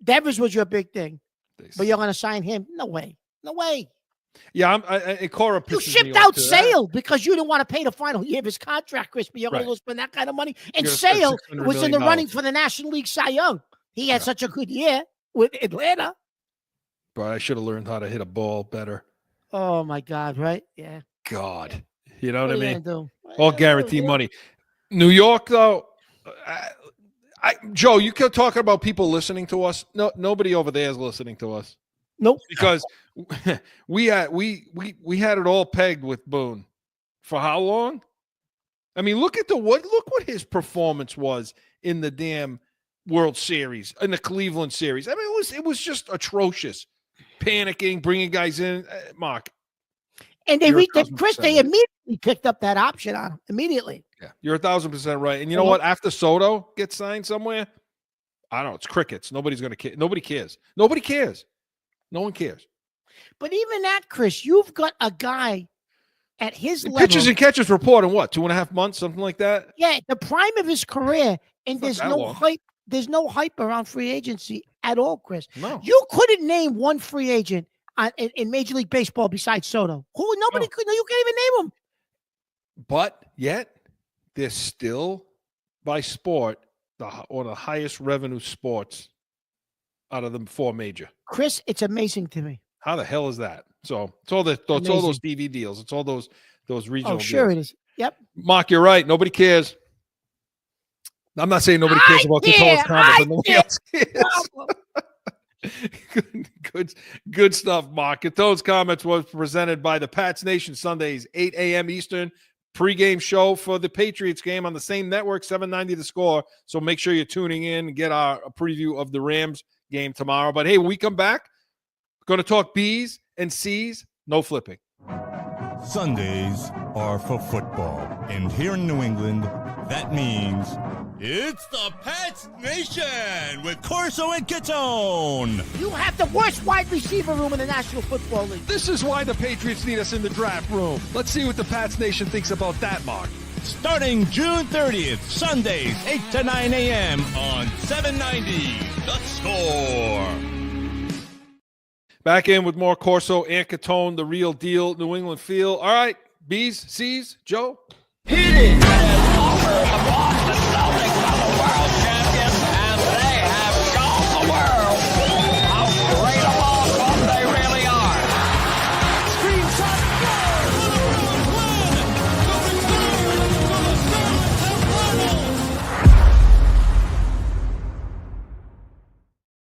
But you're going to sign him? No way. Yeah, Cora pisses you shipped me off out Sale because you didn't want to pay the final year of his contract, Chris, but you're going to go spend that kind of money. And Sale was in the running for the National League Cy Young. He had such a good year with Atlanta. But I should have learned how to hit a ball better. Oh, my God, right? Yeah. God. You know what I mean? Do? All guaranteed money. New York, though, Joe, you kept talking about people listening to us. No, nobody over there is listening to us. Nope. Because we had it all pegged with Boone. For how long? I mean, look what his performance was in the damn World Series, in the Cleveland series. I mean, it was just atrocious. Panicking, bringing guys in, Mark. And they immediately picked up that option on him immediately. Yeah, you're 1,000% right. And you know what? After Soto gets signed somewhere, I don't know. It's crickets. Nobody's going to care. Nobody cares. No one cares. But even that, Chris, you've got a guy at his level. Pitches and catches report in what, 2.5 months, something like that? Yeah, the prime of his career, and there's no hype. There's no hype around free agency at all, Chris. No. You couldn't name one free agent in Major League Baseball besides Soto. Nobody could. You can't even name him. But yet, they're still, by sport, one of the highest revenue sports out of the 4 major. Chris, it's amazing to me. How the hell is that? So it's all all those TV deals. It's all those regional deals. It is. Yep. Mark, you're right. Nobody cares. I'm not saying nobody cares about Catone's comments, but nobody else cares. Good stuff, Mark. Catone's comments was presented by the Pats Nation Sundays, 8 a.m. Eastern. Pre-game show for the Patriots game on the same network, 790 The Score. So make sure you're tuning in and get a preview of the Rams game tomorrow. But hey, when we come back, we're going to talk B's and C's, no flipping. Sundays are for football. And here in New England, that means it's the Pats Nation with Corso and Catone. You have the worst wide receiver room in the National Football League. This is why the Patriots need us in the draft room. Let's see what the Pats Nation thinks about that, Mark. Starting June 30th, Sundays, 8 to 9 a.m. on 790 The Score. Back in with more Corso and Catone, the real deal, New England feel. All right, B's, C's, Joe. Hit it! The Boston Celtics are the world champions, and they have shown the world how great a ball club they really are. Screenshot,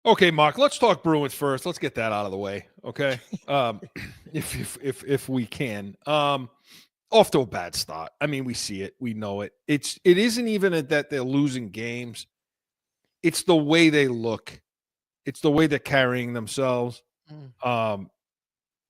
Okay, Mark, let's talk Bruins first. Let's get that out of the way, okay? If we can. Off to a bad start. I mean, we see it. We know it. It isn't even that they're losing games. It's the way they look. It's the way they're carrying themselves. And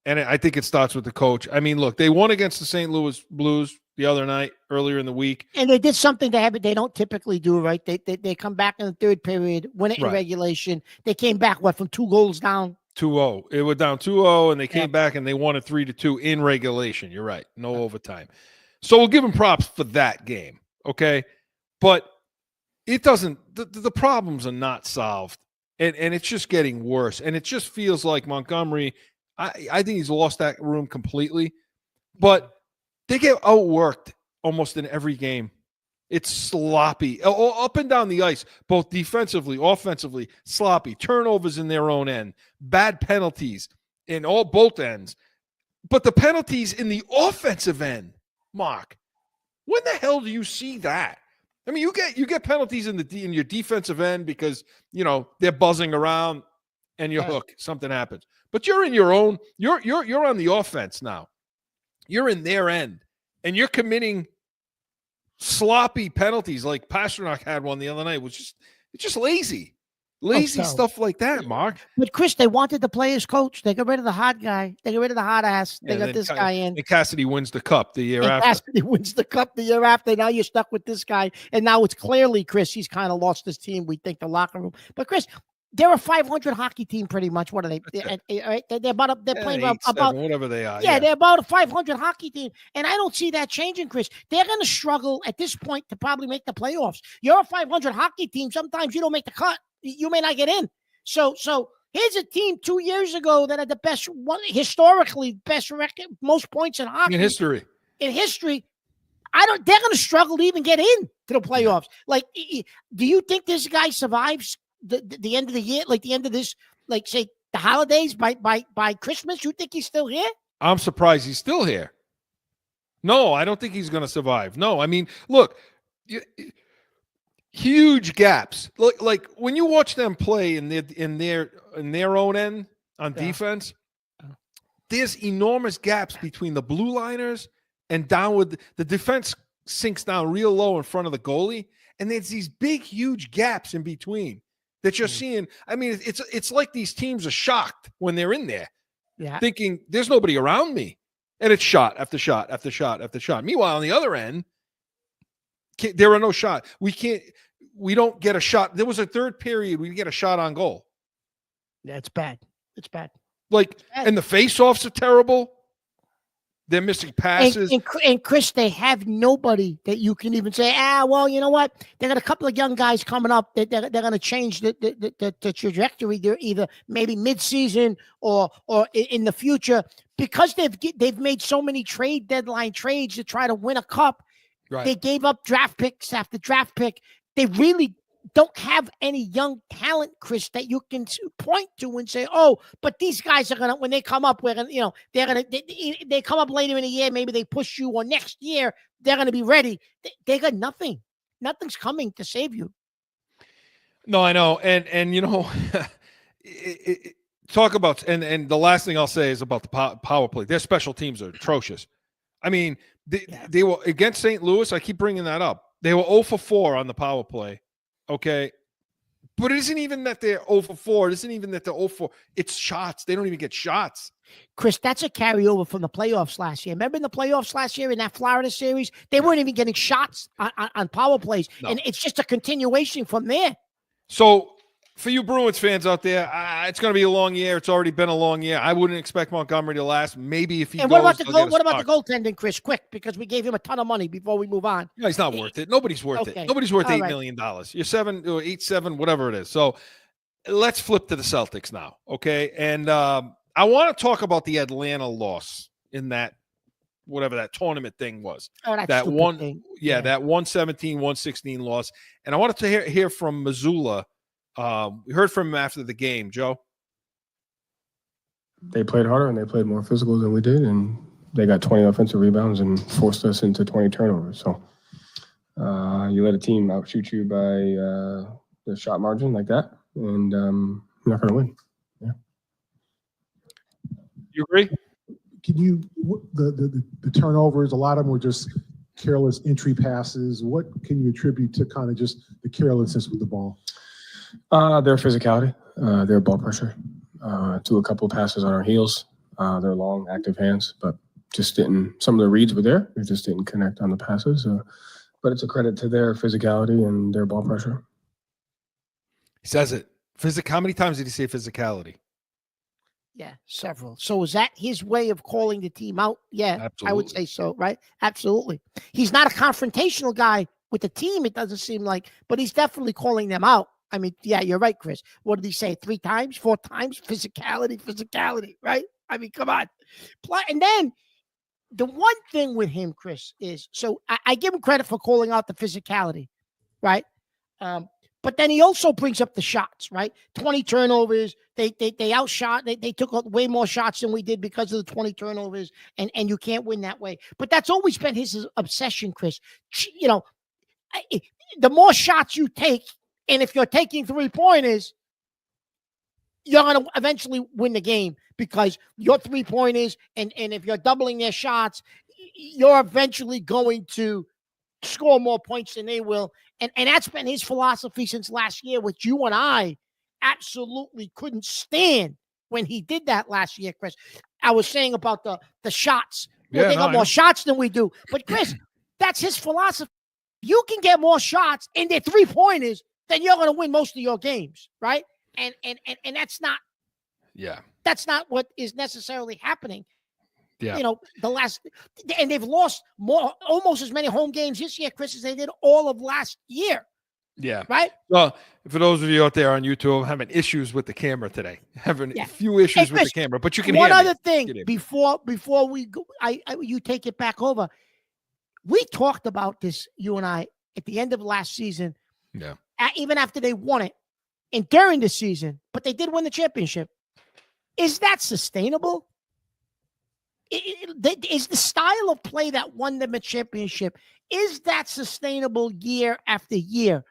I think it starts with the coach. I mean, look, they won against the St. Louis Blues the other night, earlier in the week. And they did something they don't typically do, right? They come back in the third period, win it in regulation. They came back, from 2 goals down? 2-0. It was down 2-0, and they came back and they won it 3-2 in regulation. You're right. No overtime. So we'll give them props for that game, okay? But it doesn't – the problems are not solved, and it's just getting worse. And it just feels like Montgomery – I think he's lost that room completely. But they get outworked almost in every game. It's sloppy. Up and down the ice, both defensively, offensively, sloppy. Turnovers in their own end. Bad penalties in both ends. But the penalties in the offensive end, Mark, when the hell do you see that? I mean, you get penalties in your defensive end because, they're buzzing around and you hook. Something happens. But you're in your own, you're on the offense now. You're in their end. And you're committing sloppy penalties like Pastrnak had one the other night. It's just lazy stuff like that, Mark. But Chris, they wanted the players coach. They got rid of the hot guy. They got rid of the hot ass. They got this guy in. And Cassidy wins the cup the year after. Cassidy wins the cup the year after. Now you're stuck with this guy. And now it's clearly, Chris, he's kind of lost his team. We think the locker room. But Chris, they're a 500 hockey team, pretty much. What are they? They're playing about whatever they are. Yeah, they're about a 500 hockey team, and I don't see that changing, Chris. They're going to struggle at this point to probably make the playoffs. You're a 500 hockey team. Sometimes you don't make the cut. You may not get in. So here's a team 2 years ago that had the best historically best record, most points in hockey in history. They're going to struggle to even get in to the playoffs. Like, do you think this guy survives the end of the year, like the end of this, like say the holidays by Christmas? You think he's still here? I'm surprised he's still here. No, I don't think he's going to survive. No, I mean, look, huge gaps. Like when you watch them play in their own end on defense, there's enormous gaps between the blue liners and downward. The defense sinks down real low in front of the goalie, and there's these big, huge gaps in between that you're seeing. I mean, it's like these teams are shocked when they're in there, thinking there's nobody around me, and it's shot after shot after shot after shot. Meanwhile, on the other end, there are no shots. We don't get a shot. There was a third period we get a shot on goal. Yeah, it's bad. It's bad. And the face-offs are terrible. They're missing passes. And Chris, they have nobody that you can even say, well, you know what? They got a couple of young guys coming up that they're going to change the trajectory. They're either maybe mid-season or in the future, because they've made so many trade deadline trades to try to win a cup. Right. They gave up draft picks after draft pick. They really don't have any young talent, Chris, that you can point to and say, but these guys are gonna, when they come up, we're gonna, they come up later in the year, maybe they push you, or next year they're gonna be ready. They got nothing. Nothing's coming to save you. No, I know, and talk about and the last thing I'll say is about the power play. Their special teams are atrocious. I mean, they were against St. Louis. I keep bringing that up. They were 0 for 4 on the power play. Okay. But it isn't even that they're 0 for 4. It isn't even that they're 0 for. It's shots. They don't even get shots. Chris, that's a carryover from the playoffs last year. Remember in the playoffs last year in that Florida series? They weren't even getting shots on power plays. No. And it's just a continuation from there. So for you Bruins fans out there, it's going to be a long year. It's already been a long year. I wouldn't expect Montgomery to last. Maybe if he goes, what about the goaltending, Chris? Quick, because we gave him a ton of money before we move on. Yeah, he's not worth it. Nobody's worth it. Nobody's worth $8 million. You're 7 or 8-7, whatever it is. So let's flip to the Celtics now, okay? And I want to talk about the Atlanta loss in that, whatever that tournament thing was. Oh, that that stupid one, thing. yeah, that 117-116 loss. And I wanted to hear from Missoula. We heard from him after the game, Joe. They played harder and they played more physical than we did, and they got 20 offensive rebounds and forced us into 20 turnovers. So you let a team outshoot you by the shot margin like that, and you're not going to win. Yeah. You agree? Can you the turnovers? A lot of them were just careless entry passes. What can you attribute to kind of just the carelessness with the ball? Their physicality, their ball pressure. To a couple of passes on our heels. Their long, active hands, but just didn't. Some of the reads were there. They just didn't connect on the passes. But it's a credit to their physicality and their ball pressure. He says it. How many times did he say physicality? Yeah, several. So is that his way of calling the team out? Yeah, Absolutely. I would say so, right? Absolutely. He's not a confrontational guy with the team, it doesn't seem like, but he's definitely calling them out. I mean, yeah, you're right, Chris. What did he say? 3 times, 4 times? Physicality, right? I mean, come on. And then the one thing with him, Chris, is so I give him credit for calling out the physicality, right? But then he also brings up the shots, right? 20 turnovers. They outshot. They took way more shots than we did because of the 20 turnovers, and you can't win that way. But that's always been his obsession, Chris. You know, the more shots you take, and if you're taking 3-pointers, you're going to eventually win the game because your 3-pointers, and if you're doubling their shots, you're eventually going to score more points than they will. And that's been his philosophy since last year, which you and I absolutely couldn't stand when he did that last year, Chris. I was saying about the shots. Well, they got more shots than we do. But, Chris, that's his philosophy. You can get more shots and they're 3-pointers, then you're going to win most of your games, right? And that's not, that's not what is necessarily happening. Yeah. You know, and they've lost almost as many home games this year, Chris, as they did all of last year. Yeah. Right? Well, for those of you out there on YouTube, I'm having issues with the camera today. Having a few issues with the camera, but you can hear me. One other thing before we go, you take it back over. We talked about this, you and I, at the end of last season. Yeah. Even after they won it and during the season, but they did win the championship. Is that sustainable? Is the style of play that won them a championship, is that sustainable year after year?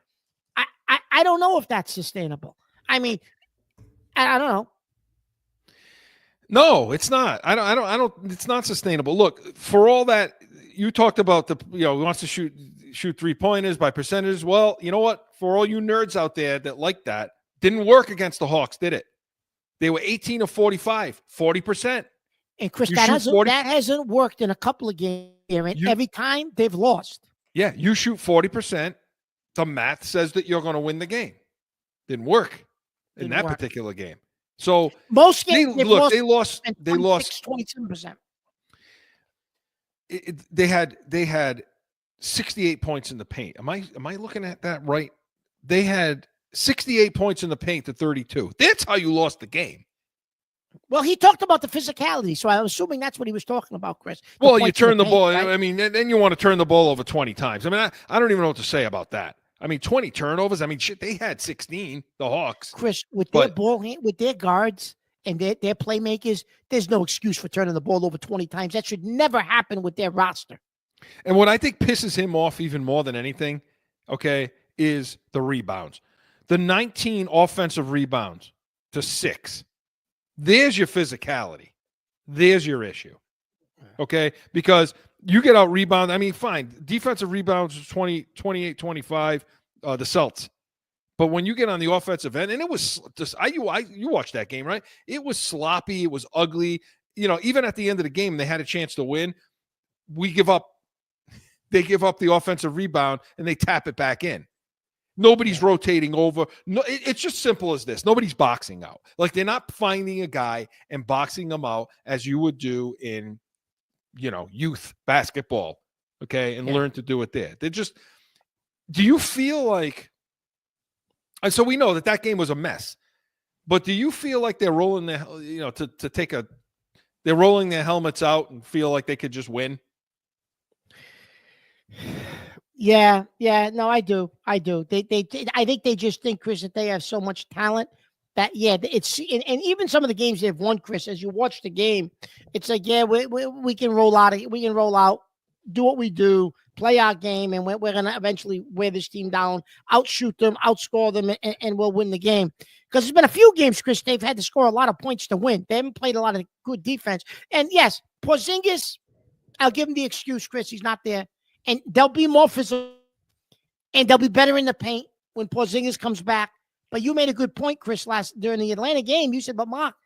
I don't know if that's sustainable. I mean, I don't know. No, it's not. I don't. It's not sustainable. Look, for all that you talked about, he wants to shoot 3-pointers by percentages. Well, you know what? For all you nerds out there that like that, didn't work against the Hawks, did it? They were 18 of 45, 40%. And Chris, that hasn't worked in a couple of games, and every time they've lost. Yeah, you shoot 40%. The math says that you're going to win the game. Didn't work in that particular game. So most games they lost 27%. They had 68 points in the paint. Am I looking at that right? They had 68 points in the paint to 32. That's how you lost the game. Well, he talked about the physicality, so I'm assuming that's what he was talking about, Chris. Well, you turn the ball. Right? I mean, then you want to turn the ball over 20 times. I mean, I don't even know what to say about that. I mean, 20 turnovers. I mean, shit, they had 16, the Hawks. Chris, with their with their guards and their playmakers, there's no excuse for turning the ball over 20 times. That should never happen with their roster. And what I think pisses him off even more than anything, okay, is the rebounds. The 19 offensive rebounds to 6. There's your physicality. There's your issue. Okay? Because you get out rebound. I mean, fine. Defensive rebounds was 28, 25, the Celts. But when you get on the offensive end, and it was just, you watched that game, right? It was sloppy. It was ugly. You know, even at the end of the game, they had a chance to win. They give up the offensive rebound, and they tap it back in. Nobody's rotating over. No, it's just simple as this. Nobody's boxing out. Like, they're not finding a guy and boxing him out as you would do in, youth basketball, okay, and learn to do it there. They're just – do you feel like – and so we know that game was a mess. But do you feel like they're rolling their, they're rolling their helmets out and feel like they could just win? Yeah, no, I do. I think they just think, Chris, that they have so much talent that, it's, and even some of the games they've won, Chris, as you watch the game, it's like, we can roll out, do what we do, play our game, and we're going to eventually wear this team down, outshoot them, outscore them, and we'll win the game. Because there's been a few games, Chris, they've had to score a lot of points to win. They haven't played a lot of good defense. And yes, Porzingis, I'll give him the excuse, Chris, he's not there. And they'll be more physical, and they'll be better in the paint when Porzingis comes back. But you made a good point, Chris, during the Atlanta game. You said, but Mark,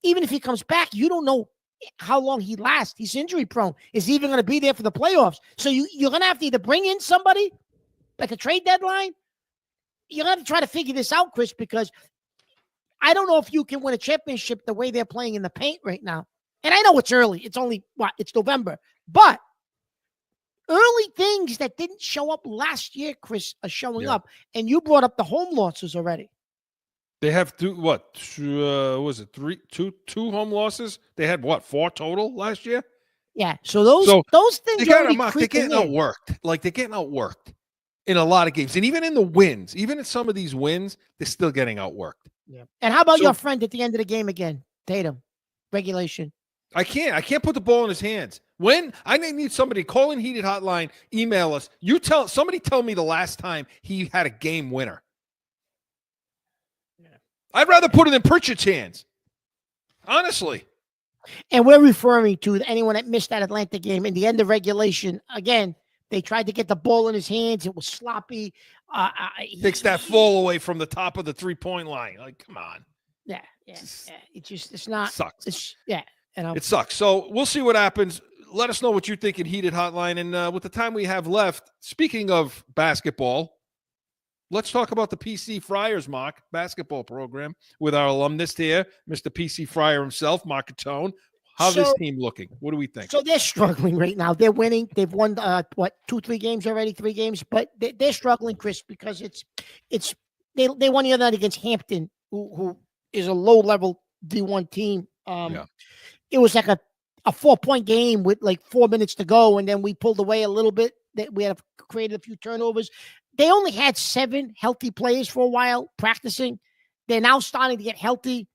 even if he comes back, you don't know how long he lasts. He's injury prone. Is he even going to be there for the playoffs? So you're going to have to either bring in somebody at the trade deadline. You're going to have to try to figure this out, Chris, because I don't know if you can win a championship the way they're playing in the paint right now. And I know it's early. It's only, it's November. But early things that didn't show up last year, Chris, are showing up. And you brought up the home losses already. They have two home losses? They had 4 total last year? Yeah. So those things they're getting outworked. Like, they're getting outworked in a lot of games. And even in the wins, even in some of these wins, they're still getting outworked. Yeah. And how about your friend at the end of the game again, Tatum, regulation? I can't put the ball in his hands. When I need somebody, call in Heated Hotline, email us. Somebody tell me the last time he had a game winner. Yeah. I'd rather put it in Pritchard's hands. Honestly. And we're referring to anyone that missed that Atlanta game in the end of regulation. Again, they tried to get the ball in his hands. It was sloppy. Takes that fall away from the top of the 3-point line. Like, come on. Yeah. It's not. Sucks. It sucks. So we'll see what happens. Let us know what you think in Heated Hotline. And with the time we have left, speaking of basketball, let's talk about the PC Friars mock basketball program with our alumnus here, Mr. PC Fryer himself, Mark Catone. How's this team looking? What do we think? So they're struggling right now. They're winning. They've won 2-3 games already, 3 games, but they're struggling, Chris, because they won the other night against Hampton, who is a low-level D1 team. It was like a 4-point game with like 4 minutes to go, and then we pulled away a little bit. We had created a few turnovers. They only had 7 healthy players for a while practicing. They're now starting to get healthy.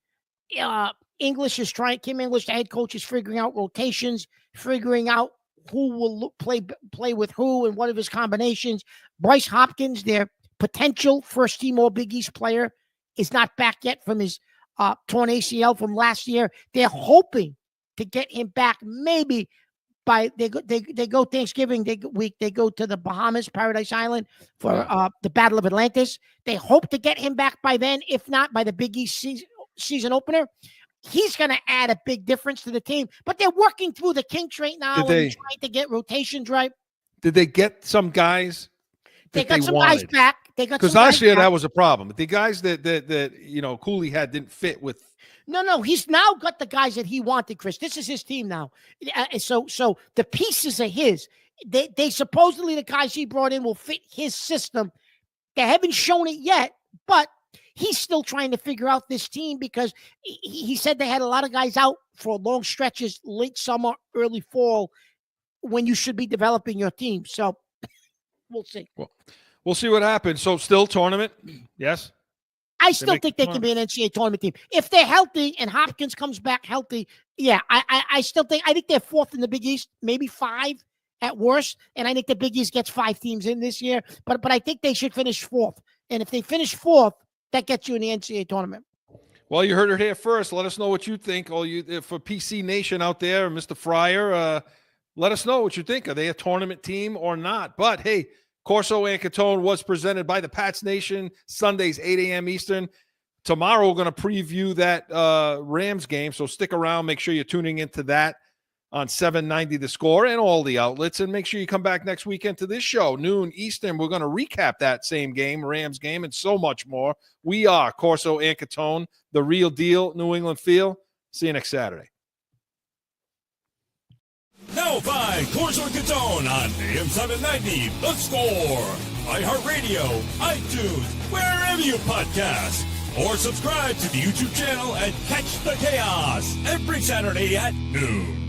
Kim English, the head coach, is figuring out rotations, figuring out who will play with who and what of his combinations. Bryce Hopkins, their potential first-team All-Big East player, is not back yet from his torn ACL from last year. They're hoping to get him back maybe by they go Thanksgiving week. They go to the Bahamas, Paradise Island, for the Battle of Atlantis. They hope to get him back by then. If not, by the Big East season opener. He's going to add a big difference to the team. But they're working through the kinks right now and trying to get rotations right. Did they get some guys? They got some guys back. Because last year that was a problem. The guys that Cooley had didn't fit with. No. He's now got the guys that he wanted, Chris. This is his team now. So the pieces are his. They supposedly, the guys he brought in will fit his system. They haven't shown it yet, but he's still trying to figure out this team because he said they had a lot of guys out for long stretches, late summer, early fall, when you should be developing your team. So we'll see. Well, we'll see what happens. So still tournament? Yes? I still think they can be an NCAA tournament team. If they're healthy and Hopkins comes back healthy, I think they're 4th in the Big East, maybe 5 at worst. And I think the Big East gets 5 teams in this year. But I think they should finish 4th. And if they finish 4th, that gets you in the NCAA tournament. Well, you heard it here first. Let us know what you think. For PC Nation out there, Mr. Fryer, let us know what you think. Are they a tournament team or not? But, hey, Corso and Catone was presented by the Pats Nation, Sundays, 8 a.m. Eastern. Tomorrow, we're going to preview that Rams game, so stick around. Make sure you're tuning into that on 790 The Score and all the outlets. And make sure you come back next weekend to this show, noon Eastern. We're going to recap that same game, Rams game, and so much more. We are Corso and Catone, the real deal, New England feel. See you next Saturday. Now by Corso and Catone on AM 790, The Score. iHeartRadio, iTunes, wherever you podcast. or subscribe to the YouTube channel and catch the chaos every Saturday at noon.